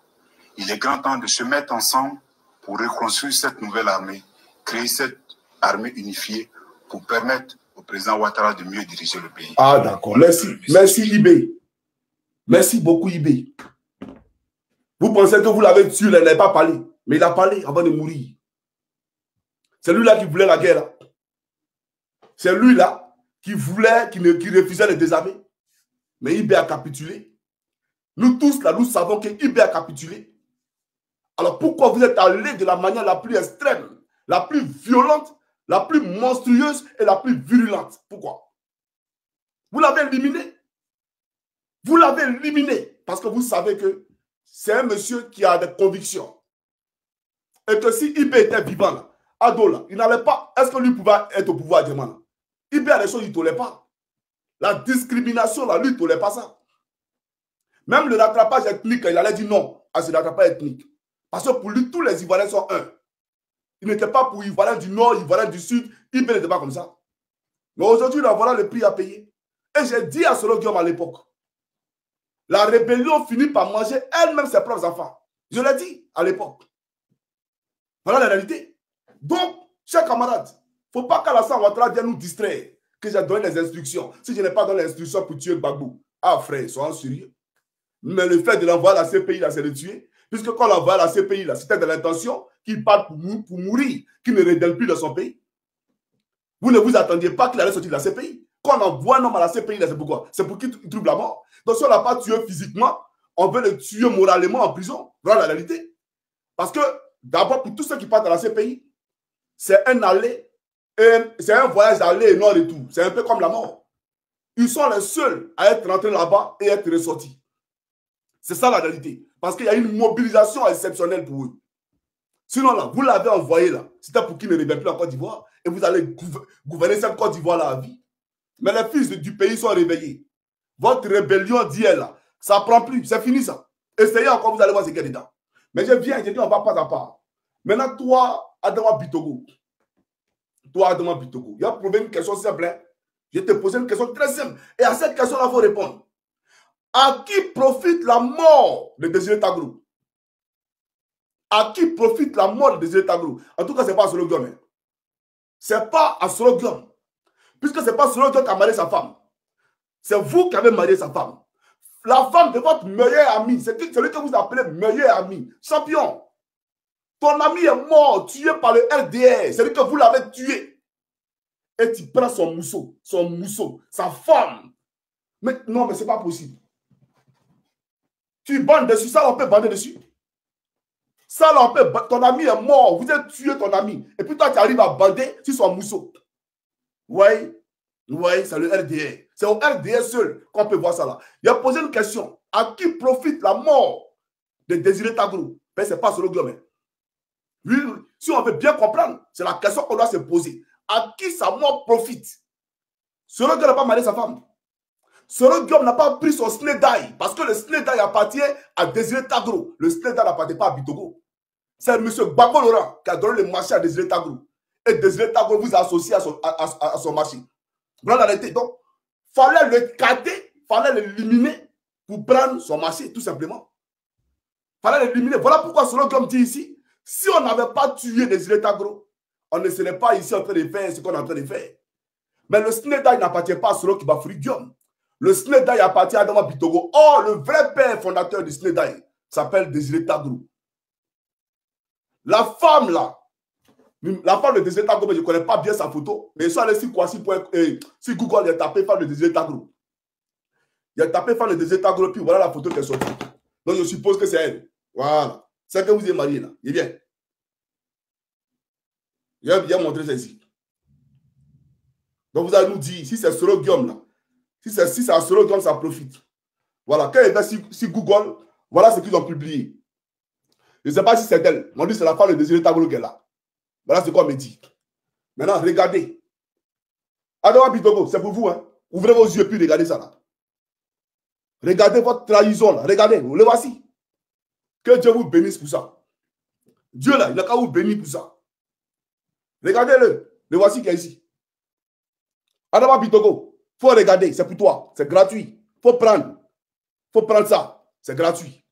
Il est grand temps de se mettre ensemble pour reconstruire cette nouvelle armée, créer cette armée unifiée pour permettre au président Ouattara de mieux diriger le pays. Ah, d'accord. Merci. Merci, IB. Merci beaucoup, IB. Vous pensez que vous l'avez tué, il n'avait pas parlé. Mais il a parlé avant de mourir. C'est lui-là qui voulait la guerre. C'est lui-là qui refusait de désarmer. Mais IB a capitulé. Nous tous, là, nous savons que IB a capitulé. Alors pourquoi vous êtes allés de la manière la plus extrême, la plus violente, la plus monstrueuse et la plus virulente? Pourquoi? Vous l'avez éliminé. Vous l'avez éliminé parce que vous savez que c'est un monsieur qui a des convictions. Et que si IB était vivant, là, Ado, là, il n'allait pas. Est-ce que lui pouvait être au pouvoir actuellement? IB a des choses qu'il ne tolère pas. La discrimination, là, lui, il ne tolère pas ça. Même le rattrapage ethnique, il allait dire non à ce rattrapage ethnique. Parce que pour lui, tous les Ivoiriens sont un. Il n'était pas pour Ivoiriens du Nord, Ivoiriens du Sud. IB n'était pas comme ça. Mais aujourd'hui, là, voilà le prix à payer. Et j'ai dit à Solo Guillaume à l'époque, la rébellion finit par manger elle-même ses propres enfants. Je l'ai dit à l'époque. Voilà la réalité. Donc, chers camarades, il ne faut pas qu'Alassane Ouattara vienne nous distraire, que j'ai donné les instructions. Si je n'ai pas donné l'instruction pour tuer Gbagbo, ah frère, soyons sérieux. Mais le fait de l'envoyer à la CPI, c'est de tuer. Puisque quand on l'a envoyé à la CPI, c'était de l'intention qu'il parte pour mourir, qu'il ne redonne plus de son pays. Vous ne vous attendiez pas qu'il allait sortir de la CPI. Quand on envoie un homme à la CPI, c'est pourquoi? C'est pour qu'il trouve la mort. Donc si on ne l'a pas tué physiquement, on veut le tuer moralement en prison. Voilà la réalité. Parce que d'abord, pour tous ceux qui partent à la CPI, c'est un aller, c'est un voyage aller et non retour. C'est un peu comme la mort. Ils sont les seuls à être rentrés là-bas et être ressortis. C'est ça la réalité. Parce qu'il y a une mobilisation exceptionnelle pour eux. Sinon, là, vous l'avez envoyé là. C'était pour qu'il ne revienne plus en Côte d'Ivoire. Et vous allez gouverner cette Côte d'Ivoire là à vie. Mais les fils du pays sont réveillés. Votre rébellion d'hier là, ça ne prend plus. C'est fini ça. Essayez encore, vous allez voir ce qu'il y a dedans. Mais je viens, je dis, on va pas à part. Maintenant, toi, Adama Bitogo. Toi, Adama Bitogo. Il y a prouvé une question simple. Hein? Je te pose une question très simple. Et à cette question-là, il faut répondre. À qui profite la mort de Désiré Taglou? À qui profite la mort de Désiré Taglou? En tout cas, ce n'est pas à Solo Guillaume. Hein? Ce n'est pas à Solo Guillaume. Puisque ce n'est pas Solo Guillaume qui a marié sa femme. C'est vous qui avez marié sa femme. La femme de votre meilleur ami, c'est celui que vous appelez meilleur ami. Champion. Ton ami est mort, tué par le RDR. C'est lui que vous l'avez tué. Et tu prends son mousseau, sa femme. Mais non, mais ce n'est pas possible. Tu bandes dessus, ça, on peut bander dessus. Ça, on peut. Ton ami est mort, vous avez tué ton ami. Et puis toi, tu arrives à bander sur son mousseau. Oui, c'est le RDR. C'est au RDR seul qu'on peut voir ça là. Il a posé une question. À qui profite la mort de Désiré Taglou? Ben, ce n'est pas Solo Guillaume. Oui, si on veut bien comprendre, c'est la question qu'on doit se poser. À qui sa mort profite? Solo Guillaume n'a pas marié sa femme. Solo Guillaume n'a pas pris son Snedaï parce que le Snedaï appartient à Désiré Taglou. Le Snedaï n'appartient pas à Bitogo. C'est M. Gbagbo Laurent qui a donné le marché à Désiré Taglou. Et Désiré Taglou vous a associé à son marché. Voilà la réalité. Donc, il fallait le cader, il fallait l'éliminer pour prendre son marché, tout simplement. Il fallait l'éliminer. Voilà pourquoi Solo Guillaume dit ici, si on n'avait pas tué Désiré Taglou, on ne serait pas ici en train de faire ce qu'on est en train de faire. Mais le Snedaï n'appartient pas à Solo Kibafuri Guillaume. Le Snedaï appartient à Adama Bitogo. Or, le vrai père fondateur du Snedaï s'appelle Désiré Taglou. La femme là, la femme de Désiré Taglou, je ne connais pas bien sa photo, mais je suis allé sur Google, il a tapé femme de Désiré Taglou. Il a tapé femme de Désiré Taglou, puis voilà la photo qui est sortie. Donc je suppose que c'est elle. Voilà. C'est que vous êtes marié là. Il est bien. Je vais bien montrer ça ici. Donc vous allez nous dire, si c'est Solo Guillaume là, si c'est à Solo Guillaume, ça profite. Voilà. Quand il va sur Google, voilà ce qu'ils ont publié. Je ne sais pas si c'est elle. On dit que c'est la femme de Désiré Taglou qui est là. Voilà ce qu'on me dit. Maintenant, regardez. Adama Bitogo, c'est pour vous. Hein? Ouvrez vos yeux puis regardez ça là. Regardez votre trahison là. Regardez, le voici. Que Dieu vous bénisse pour ça. Dieu là, il n'a qu'à vous bénir pour ça. Regardez-le. Le voici qui est ici. Adama Bitogo, il faut regarder. C'est pour toi. C'est gratuit. Il faut prendre. Il faut prendre ça. C'est gratuit.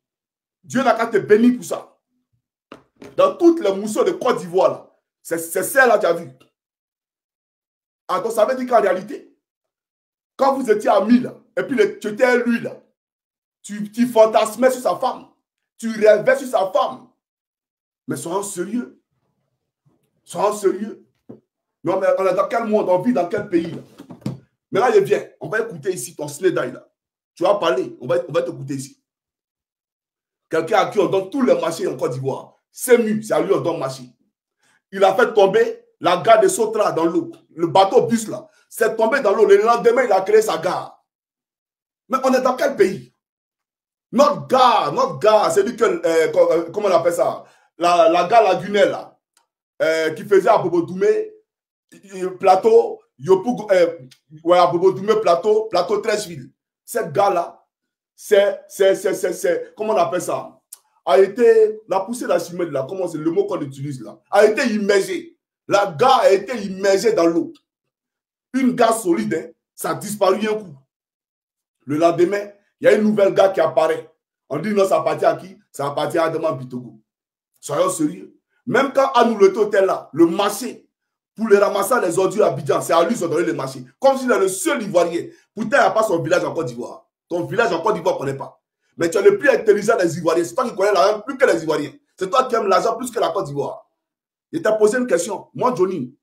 Dieu n'a qu'à te bénir pour ça. Dans toutes les mousseaux de Côte d'Ivoire là. C'est celle-là que tu as vu. Alors, ça veut dire qu'en réalité, quand vous étiez amis là, et puis tu étais lui là, tu fantasmais sur sa femme, tu rêvais sur sa femme. Mais soyons sérieux. Soyons sérieux. Non, mais on est dans quel monde, on vit dans quel pays là? Mais là, il vient. On va écouter ici ton Snedaï là. Tu vas parler, on va t'écouter ici. Quelqu'un à qui on donne tous les marchés en Côte d'Ivoire. C'est mieux, c'est à lui on donne marché. Il a fait tomber la gare de Sotra dans l'eau. Le bateau bus là, c'est tombé dans l'eau. Le lendemain, il a créé sa gare. Mais on est dans quel pays? Notre gare, c'est lui que, comment on appelle ça? La gare lagunaire là, qui faisait à Bobo Doumé, plateau, à Bobo Doumé, plateau 13 Cette gare là, c'est, comment on appelle ça? A été, la poussée d'Archimède là, comment c'est le mot qu'on utilise là, a été immergée. La gare a été immergée dans l'eau. Une gare solide, hein, ça a disparu un coup. Le lendemain, il y a une nouvelle gare qui apparaît. On dit non, ça appartient à qui? Ça appartient à Adama Bitogo. Soyons sérieux. Même quand Anou le hôtel là, le marché, pour le ramasser les ordures à Abidjan, c'est à lui qu'ils ont donné le marché. Comme s'il est le seul Ivoirien. Pourtant, il n'y a pas son village en Côte d'Ivoire. Ton village en Côte d'Ivoire, on ne connaît pas. Mais tu es le plus intelligent des Ivoiriens. C'est toi qui connais l'argent plus que les Ivoiriens. C'est toi qui aimes l'argent plus que la Côte d'Ivoire. Je t'ai posé une question. Moi, Johnny,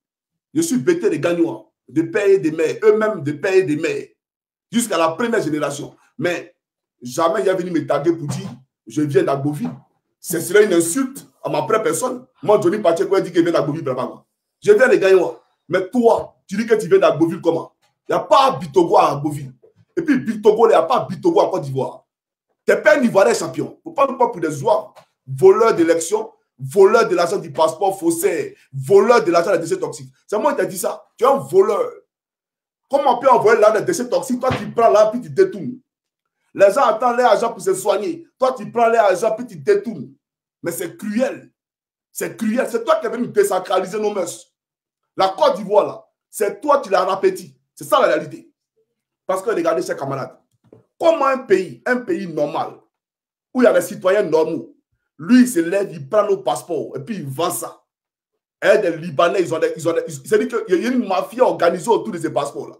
je suis bêté des gagnants, de pères et des mères, eux-mêmes de pères et des mères, jusqu'à la première génération. Mais jamais il est venu me taguer pour dire je viens d'Agboville. Ce serait une insulte à ma propre personne. Moi, Johnny Pacheco, dit qu'il vient d'Agboville. Je viens des gagnants. Mais toi, tu dis que tu viens d'Agboville comment? Il n'y a pas Bitogo à Agboville. Et puis Bitogo, il n'y a pas Bitogo en Côte d'Ivoire. Tu n'es pas un Ivoirien champion. Il ne faut pas nous prendre pour des joueurs, voleurs d'élections, voleurs de l'argent du passeport faussaire, voleurs de l'argent des déchets toxiques. C'est moi qui t'ai dit ça. Tu es un voleur. Comment on peut envoyer l'argent des déchets toxiques? Toi, tu prends l'argent puis tu détournes. Les gens attendent leur argent pour se soigner. Toi, tu prends leur argent puis tu détournes. Mais c'est cruel. C'est cruel. C'est toi qui es venu désacraliser nos mœurs. La Côte d'Ivoire, là, c'est toi qui l'as rappétit. C'est ça la réalité. Parce que regardez, chers camarades, comment un pays normal, où il y a des citoyens normaux, lui, il se lève, il prend nos passeports et puis il vend ça. Et des Libanais, c'est-à-dire qu'il y a une mafia organisée autour de ces passeports-là.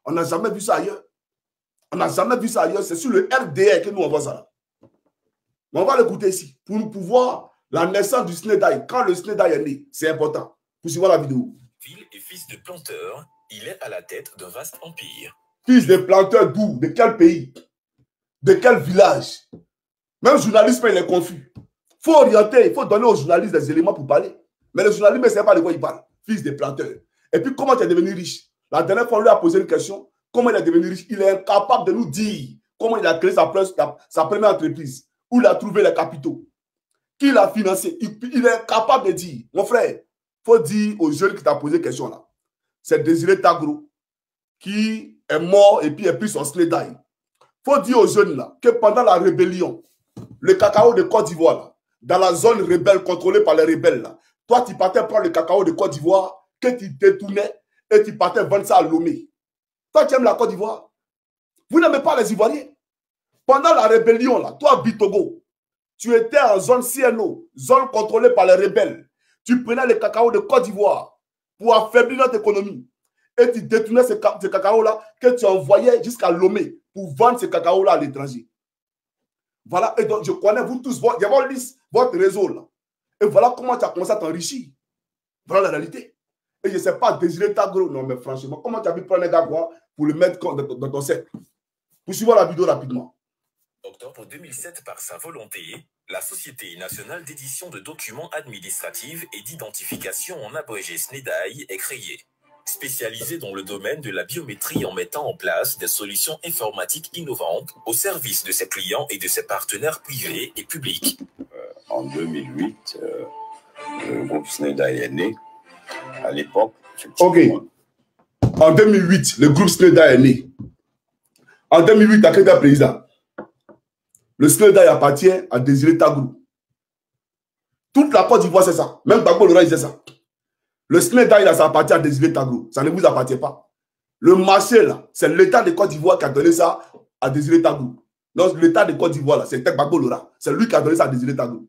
On n'a jamais vu ça ailleurs. On n'a jamais vu ça ailleurs. C'est sur le RDR que nous on voit ça là. Mais on va l'écouter ici pour nous pouvoir la naissance du Snedaï. Quand le Snedaï est né, c'est important. Pour suivre la vidéo. Ville et fils de planteur, il est à la tête d'un vaste empire. Fils de planteur d'où? De quel pays? De quel village? Même le journalisme, il est confus. Il faut orienter, il faut donner aux journalistes des éléments pour parler. Mais le journaliste ne sait pas de quoi il parle. Fils de planteur. Et puis, comment tu es devenu riche? La dernière fois, on lui a posé une question. Comment il est devenu riche? Il est incapable de nous dire comment il a créé sa première entreprise. Où il a trouvé les capitaux. Qui l'a financé? Il est incapable de dire. Mon frère, il faut dire aux jeunes qui t'ont posé la question là. C'est Désiré Tagro qui est mort et puis a pris son Snedaï. Il faut dire aux jeunes là que pendant la rébellion, le cacao de Côte d'Ivoire, là, dans la zone rebelle contrôlée par les rebelles, là, toi tu partais prendre le cacao de Côte d'Ivoire, que tu détournais et tu partais vendre ça à Lomé. Toi tu aimes la Côte d'Ivoire. Vous n'aimez pas les Ivoiriens. Pendant la rébellion, là, toi Bitogo, tu étais en zone CNO, zone contrôlée par les rebelles. Tu prenais le cacao de Côte d'Ivoire pour affaiblir notre économie. Et tu détournais ce cacao-là que tu envoyais jusqu'à Lomé pour vendre ce cacao-là à l'étranger. Voilà, et donc je connais vous tous, votre réseau là. Et voilà comment tu as commencé à t'enrichir. Voilà la réalité. Et je ne sais pas, Désiré Tagro, non mais franchement, comment tu as pu prendre un gars pour le mettre dans ton cercle? Pour suivre la vidéo rapidement. Octobre 2007, par sa volonté, la Société nationale d'édition de documents administratifs et d'identification en abrégé SNEDAI est créée. Spécialisée dans le domaine de la biométrie en mettant en place des solutions informatiques innovantes au service de ses clients et de ses partenaires privés et publics. En 2008, le groupe SNEDAI est né. À l'époque, ok. En 2008, le groupe SNEDAI est né. En 2008, à quel président? Le SNEDAI appartient à Désiré Tagro. Toute la Côte d'Ivoire, c'est ça. Même Gbagbo Laurent, c'est ça. Le SNEDAI, là, ça appartient à Désiré Tagro. Ça ne vous appartient pas. Le marché, là, c'est l'État de Côte d'Ivoire qui a donné ça à Désiré Tagro. Donc, l'État de Côte d'Ivoire, là, c'est Gbagbo Laurent. C'est lui qui a donné ça à Désiré Tagro.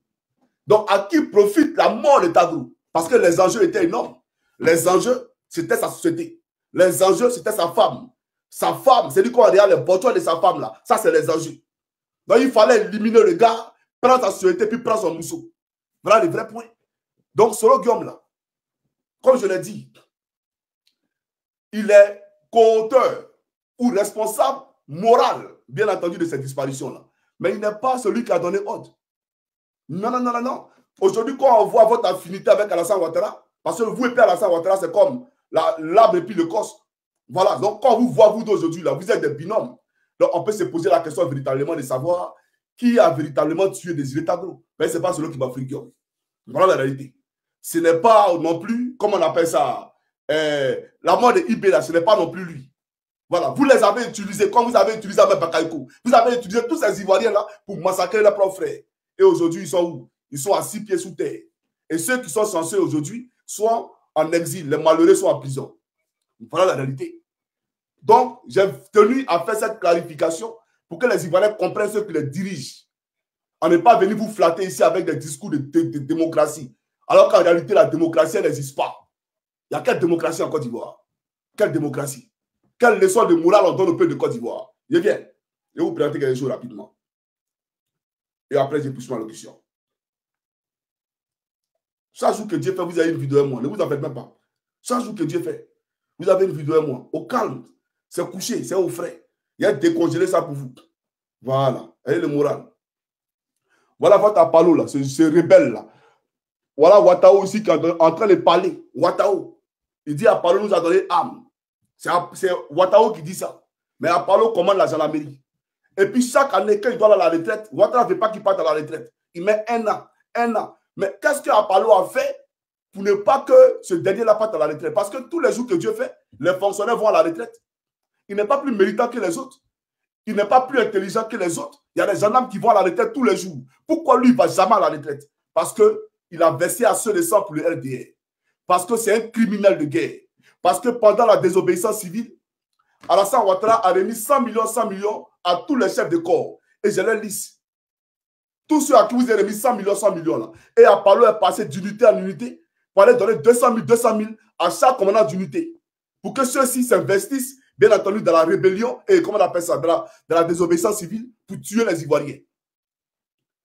Donc, à qui profite la mort de Tagro? Parce que les enjeux étaient énormes. Les enjeux, c'était sa société. Les enjeux, c'était sa femme. Sa femme, c'est lui qu'on regarde le portrait de sa femme, là. Ça, c'est les enjeux. Donc, il fallait éliminer le gars, prendre sa société, puis prendre son mousseau. Voilà les vrais points. Donc, Soro Guillaume, là, comme je l'ai dit, il est co-auteur ou responsable moral, bien entendu, de cette disparition-là. Mais il n'est pas celui qui a donné ordre. Non, non, non, non, non. Aujourd'hui, quand on voit votre affinité avec Alassane Ouattara, parce que vous et puis Alassane Ouattara, c'est comme l'arbre et puis le cos. Voilà. Donc, quand vous voyez vous d'aujourd'hui, là, vous êtes des binômes. Donc, on peut se poser la question véritablement de savoir qui a véritablement tué Désiré Tagro. Mais ce n'est pas celui qui m'a fait Guillaume. Voilà la réalité. Ce n'est pas non plus, comment on appelle ça, la mort de Ibé, là, ce n'est pas non plus lui. Voilà, vous les avez utilisés comme vous avez utilisé avec Bakayoko. Vous avez utilisé tous ces Ivoiriens là pour massacrer leurs propres frères. Et aujourd'hui, ils sont où? Ils sont à 6 pieds sous terre. Et ceux qui sont censés aujourd'hui sont en exil. Les malheureux sont en prison. Voilà la réalité. Donc, j'ai tenu à faire cette clarification pour que les Ivoiriens comprennent ceux qui les dirigent. On n'est pas venu vous flatter ici avec des discours de démocratie. Alors qu'en réalité, la démocratie, elle n'existe pas. Il y a quelle démocratie en Côte d'Ivoire? Quelle démocratie? Quelle leçon de morale on donne au peuple de Côte d'Ivoire? Je viens. Je vais vous présenter quelque chose rapidement. Et après, j'ai poussé ma locution. Chaque jour que Dieu fait, vous avez une vidéo à moi. Ne vous en faites même pas. Chaque jour que Dieu fait, vous avez une vidéo à moi. Au calme. C'est couché, c'est au frais. Il y a décongelé ça pour vous. Voilà. Ayez le moral. Voilà votre Apollo là, ce rebelle là. Voilà Ouattara aussi qui est en train de parler. Ouattara. Il dit Apollo nous a donné âme. C'est Ouattara qui dit ça. Mais Apollo commande la gendarmerie. Et puis chaque année, quand il doit aller à la retraite, Ouattara ne veut pas qu'il parte à la retraite. Il met un an. Mais qu'est-ce que Apollo a fait pour ne pas que ce dernier-là parte à la retraite? Parce que tous les jours que Dieu fait, les fonctionnaires vont à la retraite. Il n'est pas plus méritant que les autres. Il n'est pas plus intelligent que les autres. Il y a des gendarmes qui vont à la retraite tous les jours. Pourquoi lui, il ne va jamais à la retraite? Parce qu'il a versé à ceux de sang pour le RDR. Parce que c'est un criminel de guerre. Parce que pendant la désobéissance civile, Alassane Ouattara a remis 100 millions à tous les chefs de corps. Et je les liste. Tous ceux à qui vous avez remis 100 millions là. Et Apollo est passé d'unité en unité pour aller donner 200 000 à chaque commandant d'unité. Pour que ceux-ci s'investissent, bien entendu, dans la rébellion et, comment on appelle ça, dans la désobéissance civile pour tuer les Ivoiriens.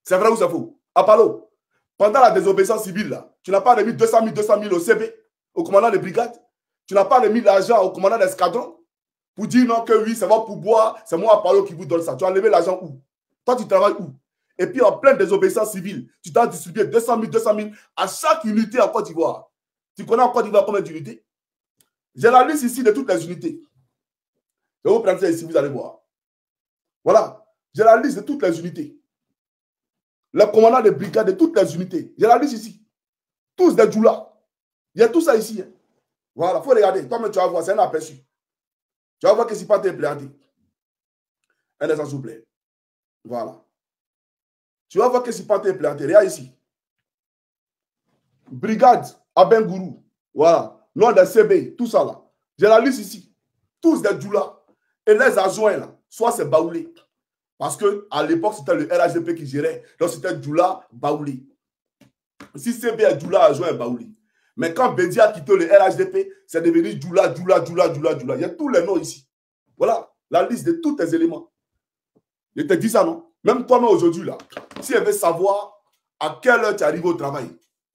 C'est vrai ou c'est faux? Apollo, pendant la désobéissance civile, là, tu n'as pas remis 200 000 au CB, au commandant de brigade. Tu n'as pas remis l'argent au commandant d'escadron pour dire non, que oui, c'est bon pour boire, c'est moi, Apollo, qui vous donne ça. Tu as enlevé l'argent où? Toi, tu travailles où? Et puis, en pleine désobéissance civile, tu t'as distribué 200 000 à chaque unité en Côte d'Ivoire. Tu connais en Côte d'Ivoire combien d'unités? J'ai la liste ici de toutes les unités. Je vais vous prendre ça ici, vous allez voir. Voilà. J'ai la liste de toutes les unités. Le commandant de brigade de toutes les unités. J'ai la liste ici. Tous des djoulas. Il y a tout ça ici. Hein. Voilà, il faut regarder. Toi-même, tu vas voir, c'est un aperçu. Tu vas voir que ce n'est pas implanté. Un instant, s'il vous plaît. Voilà. Tu vas voir que ce n'est pas implanté. Regarde ici. Brigade Abengourou. Voilà. Nom des CB, tout ça là. J'ai la liste ici. Tous des djoulas. Et les adjoints là, soit c'est Baoulé. Parce qu'à l'époque, c'était le RHDP qui gérait. Donc c'était Djoula, Baoulé. Si CB est Djoula, adjoint est Baoulé. Mais quand Bédia a quitté le RHDP, c'est devenu Djoula. Il y a tous les noms ici. Voilà la liste de tous tes éléments. Je te dis ça, non? Même toi-même aujourd'hui, là, si elle veut savoir à quelle heure tu arrives au travail,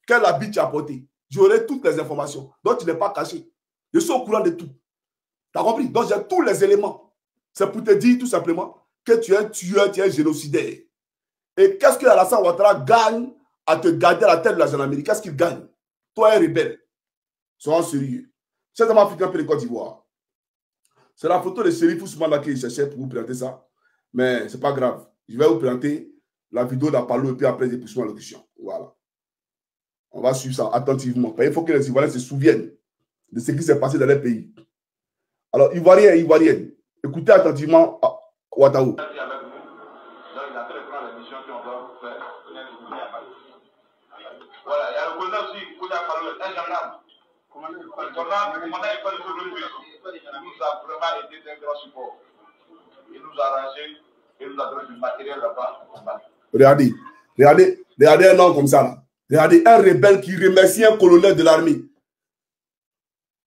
quel habit tu as porté, j'aurai toutes les informations. Donc tu n'es pas caché. Je suis au courant de tout. Tu as compris? Donc j'ai tous les éléments. C'est pour te dire tout simplement que tu es un tueur, tu es un génocidaire. Et qu'est-ce que Alassane Ouattara gagne à te garder à la tête de la gendarmerie? Qu'est-ce qu'il gagne? Toi, un rebelle. Sois sérieux. C'est un Africain pour les Côte d'Ivoire. C'est la photo de Chérif Ousmane qui cherchait pour vous présenter ça. Mais ce n'est pas grave. Je vais vous présenter la vidéo d'Apollo et puis après, j'ai poussé ma locution. Voilà. On va suivre ça attentivement. Il faut que les Ivoiriens se souviennent de ce qui s'est passé dans les pays. Alors, Ivoiriens et Ivoiriennes, écoutez attentivement Ouattara. Voilà, il y a le commandant aussi, un gendarme. Le commandant est pas le il nous a vraiment été d'un grand support. Il nous a arrangé, il nous a donné du matériel là-bas. Regardez un nom comme ça là. Regardez un rebelle qui remercie un colonel de l'armée.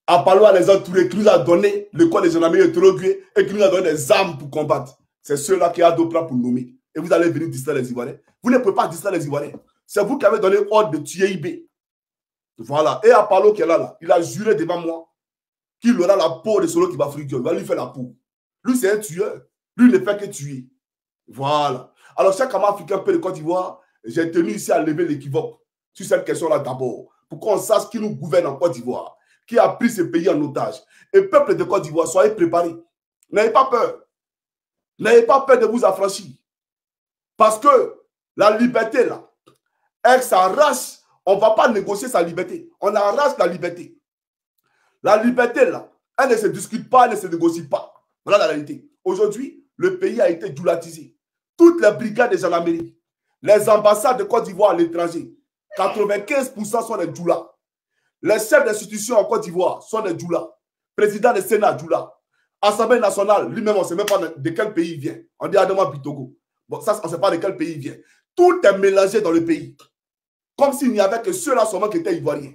Apollo à les entourés, qui nous a donné le corps des gendarmeries interrogués et qui nous a donné des armes pour combattre. C'est ceux-là qui ont d'autres plans pour nommer. Et vous allez venir distraire les Ivoiriens. Vous ne pouvez pas distraire les Ivoiriens. C'est vous qui avez donné ordre de tuer IB. Voilà. Et Apollo qui est là, il a juré devant moi qu'il aura la peau de celui qui va friquer. Il va lui faire la peau. Lui, c'est un tueur. Lui, il ne fait que tuer. Voilà. Alors, chaque homme africain peu de Côte d'Ivoire, j'ai tenu ici à lever l'équivoque sur cette question-là d'abord. Pour qu'on sache qui nous gouverne en Côte d'Ivoire, qui a pris ce pays en otage. Et peuple de Côte d'Ivoire, soyez préparés. N'ayez pas peur. N'ayez pas peur de vous affranchir. Parce que la liberté, là, elle s'arrache. On ne va pas négocier sa liberté. On arrache la liberté. La liberté, là, elle ne se discute pas, elle ne se négocie pas. Voilà la réalité. Aujourd'hui, le pays a été djoulatisé. Toutes les brigades de gendarmerie, les ambassades de Côte d'Ivoire à l'étranger, 95% sont des djoulas. Les chefs d'institutions en Côte d'Ivoire sont des djoulas. Président du Sénat, djoula. Assemblée nationale, lui-même, on ne sait même pas de quel pays il vient. On dit Adama Bitogo. Bon, ça, on ne sait pas de quel pays il vient. Tout est mélangé dans le pays. Comme s'il n'y avait que ceux-là seulement qui étaient ivoiriens.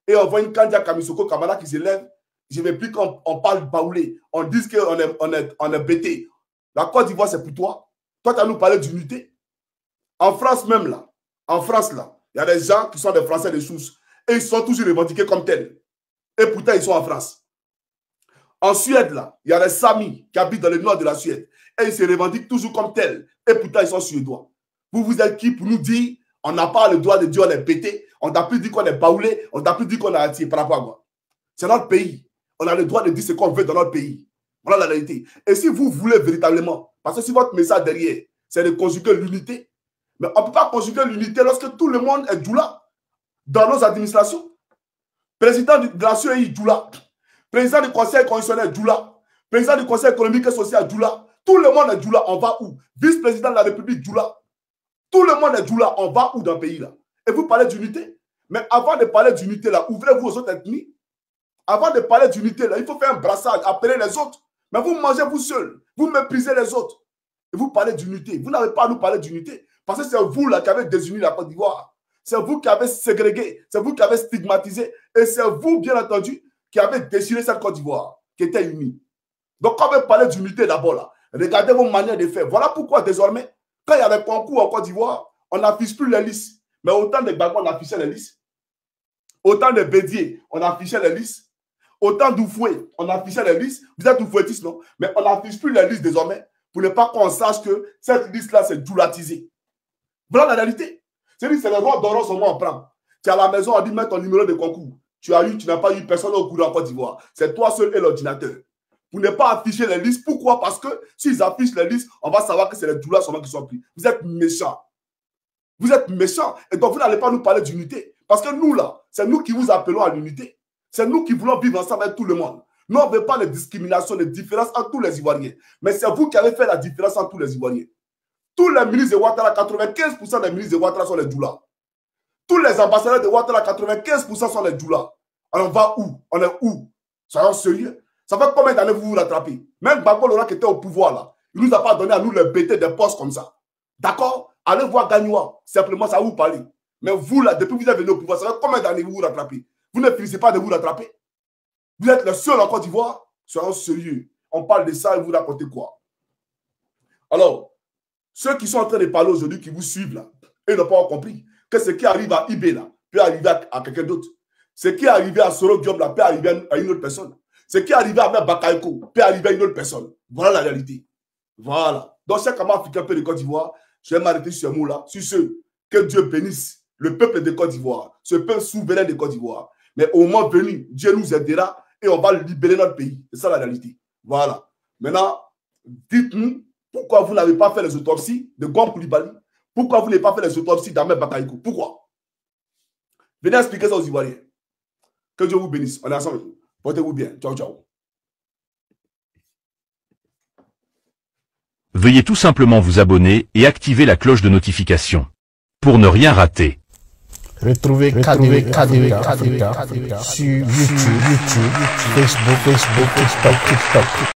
Et on voit une Kandia Kamisoko Kamala qui se lève. Je ne veux plus qu'on parle baoulé. On dit qu'on est bêté. La Côte d'Ivoire, c'est pour toi. Toi, tu as nous parlé d'unité. En France même là, en France là, il y a des gens qui sont des Français de souche et ils sont toujours revendiqués comme tels. Et pourtant, ils sont en France. En Suède là, il y a des Samis qui habitent dans le nord de la Suède et ils se revendiquent toujours comme tels. Et pourtant, ils sont suédois. Vous êtes qui pour nous dire on n'a pas le droit de dire on est pété, on n'a plus dit qu'on est baoulé, on n'a plus dit qu'on est attiré par rapport à quoi? C'est notre pays. On a le droit de dire ce qu'on veut dans notre pays. Voilà la réalité. Et si vous voulez véritablement, parce que si votre message derrière, c'est de conjuguer l'unité, mais on ne peut pas conjuguer l'unité lorsque tout le monde est djoula dans nos administrations. Président de la CEI, djoula. Président du Conseil constitutionnel, djoula. Président du Conseil économique et social, djoula. Tout le monde est djoula. On va où? Vice-président de la République, djoula. Tout le monde est djoula. On va où dans le pays là? Et vous parlez d'unité? Mais avant de parler d'unité là, ouvrez-vous aux autres ethnies. Avant de parler d'unité là, il faut faire un brassage, appeler les autres. Mais vous mangez vous seul. Vous méprisez les autres. Et vous parlez d'unité. Vous n'avez pas à nous parler d'unité. Parce que c'est vous là qui avez désuni la Côte d'Ivoire. C'est vous qui avez ségrégé. C'est vous qui avez stigmatisé. Et c'est vous, bien entendu, qui avez déchiré cette Côte d'Ivoire qui était unie. Donc, quand on veut parler d'unité d'abord là, regardez vos manières de faire. Voilà pourquoi désormais, quand il y a des concours en Côte d'Ivoire, on n'affiche plus les listes. Mais autant de Gbagbo, on affichait les listes. Autant de Bédier, on affichait les listes. Autant d'Oufoué, on affichait les listes. Vous êtes Oufouétiste, non? Mais on n'affiche plus les listes désormais pour ne pas qu'on sache que cette liste-là, c'est djoulatisé. Voilà la réalité. C'est-à-dire que c'est le roi d'Oron seulement on prend. Tu es à la maison, on dit mets ton numéro de concours. Tu n'as pas eu personne au courant en Côte d'Ivoire. C'est toi seul et l'ordinateur. Pour ne pas afficher les listes. Pourquoi? Parce que s'ils affichent les listes, on va savoir que c'est les djoulas seulement qui sont pris. Vous êtes méchants. Vous êtes méchants. Et donc vous n'allez pas nous parler d'unité. Parce que nous là, c'est nous qui vous appelons à l'unité. C'est nous qui voulons vivre ensemble avec tout le monde. Nous, on ne veut pas les discriminations, les différences entre tous les Ivoiriens. Mais c'est vous qui avez fait la différence entre tous les Ivoiriens. Tous les ministres de Ouattara, 95% des ministres de Ouattara sont les djoulas. Tous les ambassadeurs de Ouattara, 95% sont les djoulas. Alors on va où? On est où? Soyons sérieux. Ça fait combien d'années vous vous rattrapez? Même Gbagbo Laurent qui était au pouvoir là, il ne nous a pas donné à nous le bêter des postes comme ça. D'accord? Allez voir Gagnoua. Simplement, ça va vous parler. Mais vous là, depuis que vous êtes venu au pouvoir, ça fait combien d'années vous vous rattrapez? Vous ne finissez pas de vous rattraper. Vous êtes le seul en Côte d'Ivoire. Soyons sérieux. On parle de ça et vous racontez quoi? Alors, ceux qui sont en train de parler aujourd'hui, qui vous suivent là, ils n'ont pas compris que ce qui arrive à Ibé là, peut arriver à quelqu'un d'autre. Ce qui est arrivé à Soro Diop là, peut arriver à une autre personne. Ce qui est arrivé à Bakayoko peut arriver à une autre personne. Voilà la réalité. Voilà. Donc, chaque homme africain de Côte d'Ivoire, je vais m'arrêter sur ce mot-là, sur ceux que Dieu bénisse le peuple de Côte d'Ivoire, ce peuple souverain de Côte d'Ivoire. Mais au moment venu, Dieu nous aidera et on va libérer notre pays. C'est ça la réalité. Voilà. Maintenant, dites-nous pourquoi vous n'avez pas fait les autopsies de Gom Koulibaly. Pourquoi vous n'avez pas fait les autopsies d'Ahmed Bakayoko? Pourquoi? Venez expliquer ça aux Ivoiriens. Que Dieu vous bénisse. On est ensemble. Portez-vous bien. Ciao, ciao. Veuillez tout simplement vous abonner et activer la cloche de notification pour ne rien rater. Retrouvez KDV Africa sur YouTube, Facebook, TikTok.